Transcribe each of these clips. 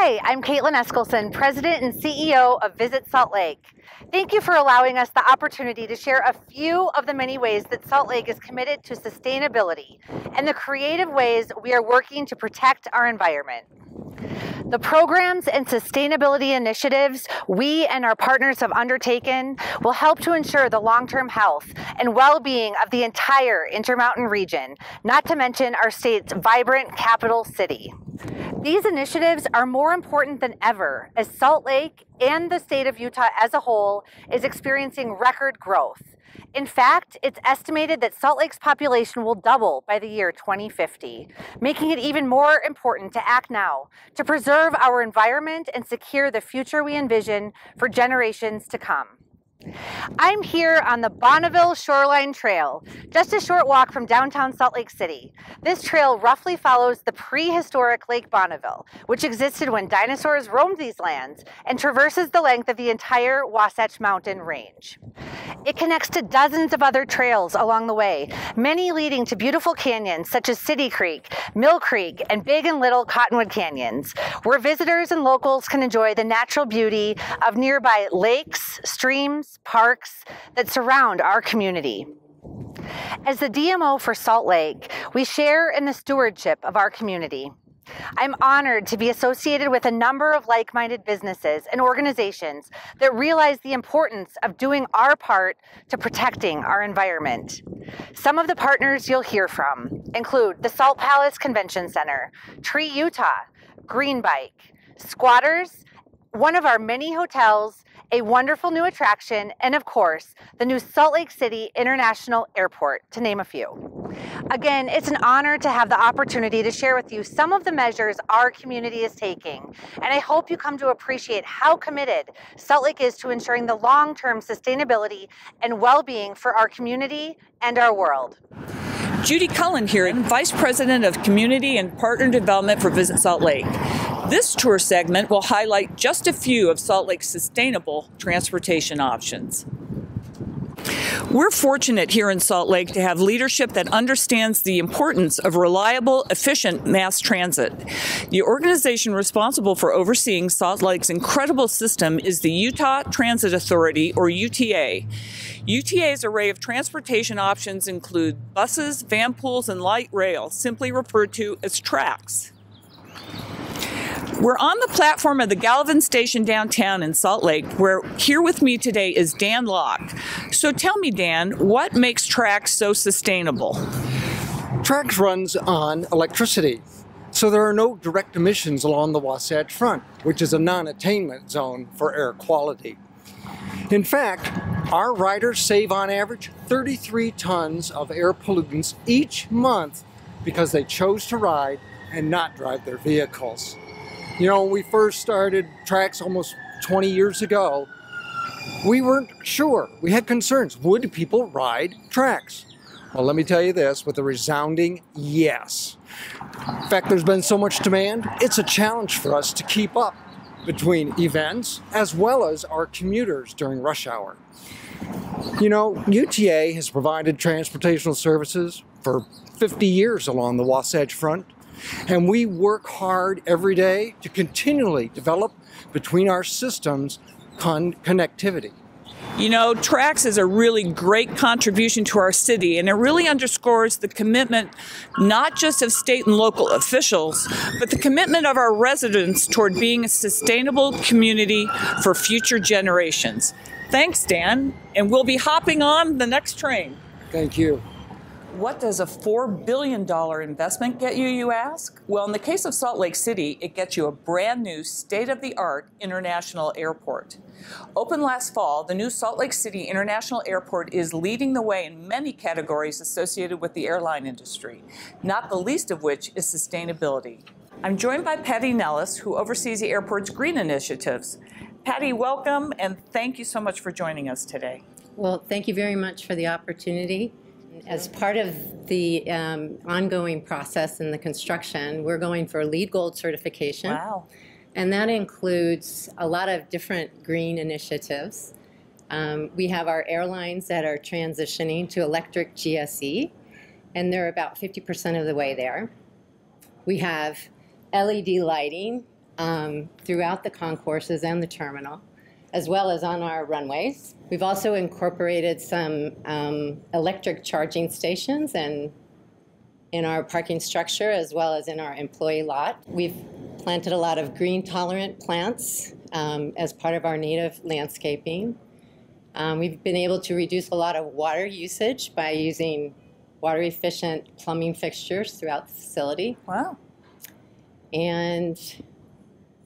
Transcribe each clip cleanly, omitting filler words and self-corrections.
Hi, I'm Caitlin Eskelson, President and CEO of Visit Salt Lake. Thank you for allowing us the opportunity to share a few of the many ways that Salt Lake is committed to sustainability and the creative ways we are working to protect our environment. The programs and sustainability initiatives we and our partners have undertaken will help to ensure the long-term health and well-being of the entire Intermountain region, not to mention our state's vibrant capital city. These initiatives are more important than ever as Salt Lake and the state of Utah as a whole is experiencing record growth. In fact, it's estimated that Salt Lake's population will double by the year 2050, making it even more important to act now to preserve our environment and secure the future we envision for generations to come. I'm here on the Bonneville Shoreline Trail, just a short walk from downtown Salt Lake City. This trail roughly follows the prehistoric Lake Bonneville, which existed when dinosaurs roamed these lands, and traverses the length of the entire Wasatch Mountain range. It connects to dozens of other trails along the way, many leading to beautiful canyons such as City Creek, Mill Creek, and Big and Little Cottonwood Canyons, where visitors and locals can enjoy the natural beauty of nearby lakes, streams, parks that surround our community. As the DMO for Salt Lake, we share in the stewardship of our community. I'm honored to be associated with a number of like-minded businesses and organizations that realize the importance of doing our part to protecting our environment. Some of the partners you'll hear from include the Salt Palace Convention Center, Tree Utah, GREENbike, Squatters, one of our many hotels, a wonderful new attraction, and of course, the new Salt Lake City International Airport, to name a few. Again, it's an honor to have the opportunity to share with you some of the measures our community is taking, and I hope you come to appreciate how committed Salt Lake is to ensuring the long-term sustainability and well-being for our community and our world. Judy Cullen here, Vice President of Community and Partner Development for Visit Salt Lake. This tour segment will highlight just a few of Salt Lake's sustainable transportation options. We're fortunate here in Salt Lake to have leadership that understands the importance of reliable, efficient mass transit. The organization responsible for overseeing Salt Lake's incredible system is the Utah Transit Authority, or UTA. UTA's array of transportation options include buses, van pools, and light rail, simply referred to as TRAX. We're on the platform of the Gallivan Station downtown in Salt Lake, where here with me today is Dan Locke. So tell me, Dan, what makes TRAX so sustainable? TRAX runs on electricity, so there are no direct emissions along the Wasatch Front, which is a non-attainment zone for air quality. In fact, our riders save on average 33 tons of air pollutants each month because they chose to ride and not drive their vehicles. You know, when we first started TRAX almost 20 years ago, we weren't sure. We had concerns. Would people ride TRAX? Well, let me tell you this with a resounding yes. In fact, there's been so much demand, it's a challenge for us to keep up between events as well as our commuters during rush hour. You know, UTA has provided transportational services for 50 years along the Wasatch Front. And we work hard every day to continually develop between our systems connectivity. You know, TRAX is a really great contribution to our city, and it really underscores the commitment not just of state and local officials, but the commitment of our residents toward being a sustainable community for future generations. Thanks, Dan, and we'll be hopping on the next train. Thank you. What does a $4 billion investment get you, you ask? Well, in the case of Salt Lake City, it gets you a brand new state-of-the-art international airport. Opened last fall, the new Salt Lake City International Airport is leading the way in many categories associated with the airline industry, not the least of which is sustainability. I'm joined by Patty Nelis, who oversees the airport's green initiatives. Patty, welcome, and thank you so much for joining us today. Well, thank you very much for the opportunity. As part of the ongoing process in the construction, we're going for LEED Gold certification. Wow. And that includes a lot of different green initiatives. We have our airlines that are transitioning to electric GSE, and they're about 50% of the way there. We have LED lighting throughout the concourses and the terminal, as well as on our runways. We've also incorporated some electric charging stations in our parking structure, as well as in our employee lot. We've planted a lot of green-tolerant plants as part of our native landscaping. We've been able to reduce a lot of water usage by using water-efficient plumbing fixtures throughout the facility. Wow. And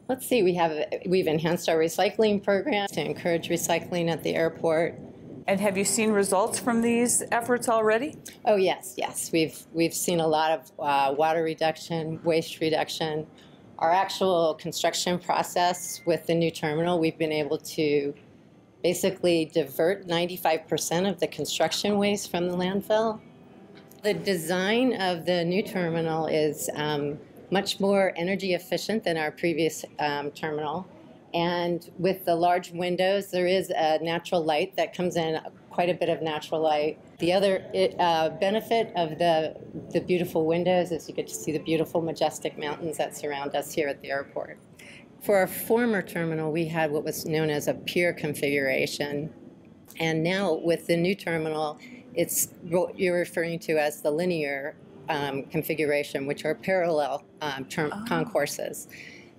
let's see, we've enhanced our recycling program to encourage recycling at the airport. And have you seen results from these efforts already? Oh yes, yes. We've seen a lot of water reduction, waste reduction. Our actual construction process with the new terminal, we've been able to basically divert 95% of the construction waste from the landfill. The design of the new terminal is much more energy efficient than our previous terminal. And with the large windows, there is a natural light that comes in, quite a bit of natural light. The other benefit of the beautiful windows is you get to see the beautiful, majestic mountains that surround us here at the airport. For our former terminal, we had what was known as a pier configuration. And now with the new terminal, it's what you're referring to as the linear configuration, which are parallel concourses.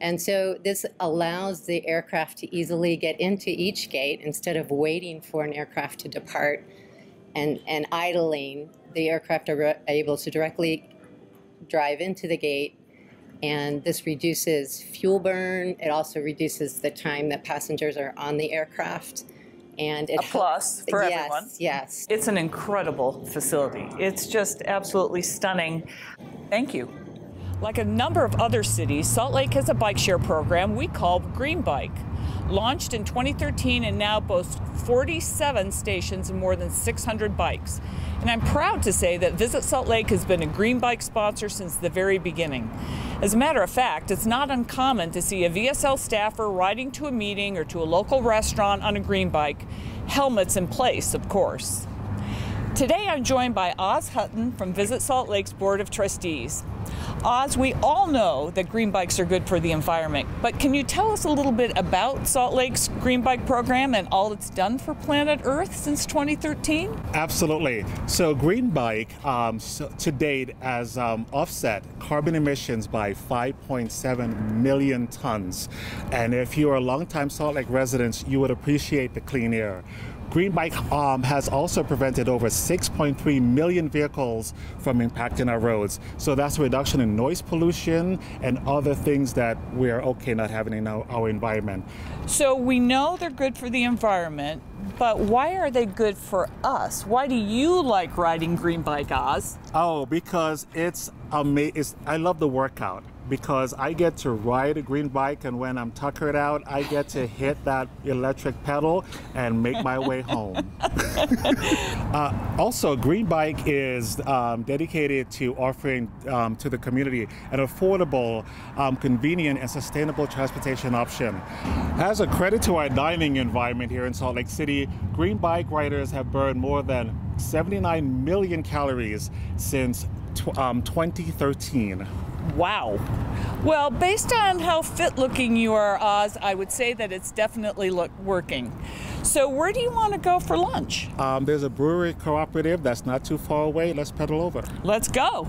And so this allows the aircraft to easily get into each gate instead of waiting for an aircraft to depart and idling. The aircraft are able to directly drive into the gate, and this reduces fuel burn. It also reduces the time that passengers are on the aircraft. And a plus for everyone. Yes. It's an incredible facility. It's just absolutely stunning. Thank you. Like a number of other cities, Salt Lake has a bike share program we call GREENbike. Launched in 2013 and now boasts 47 stations and more than 600 bikes. And I'm proud to say that Visit Salt Lake has been a GREENbike sponsor since the very beginning. As a matter of fact, it's not uncommon to see a VSL staffer riding to a meeting or to a local restaurant on a GREENbike, helmets in place, of course. Today I'm joined by Oz Hutton from Visit Salt Lake's Board of Trustees. Oz, we all know that GREENbikes are good for the environment, but can you tell us a little bit about Salt Lake's GREENbike program and all it's done for planet Earth since 2013? Absolutely. So GREENbike to date has offset carbon emissions by 5.7 million tons. And if you are a longtime Salt Lake resident, you would appreciate the clean air. GREENbike has also prevented over 6.3 million vehicles from impacting our roads. So that's a reduction in noise pollution and other things that we are okay not having in our environment. So we know they're good for the environment, but why are they good for us? Why do you like riding GREENbike, Oz? Oh, because it's amazing. I love the workout. Because I get to ride a GREENbike, and when I'm tuckered out, I get to hit that electric pedal and make my way home. Also, GREENbike is dedicated to offering to the community an affordable, convenient, and sustainable transportation option. As a credit to our dining environment here in Salt Lake City, GREENbike riders have burned more than 79 million calories since 2013. Wow. Well, based on how fit looking you are, Oz, I would say that it's definitely working. So where do you want to go for lunch? There's a brewery cooperative that's not too far away. Let's pedal over. Let's go.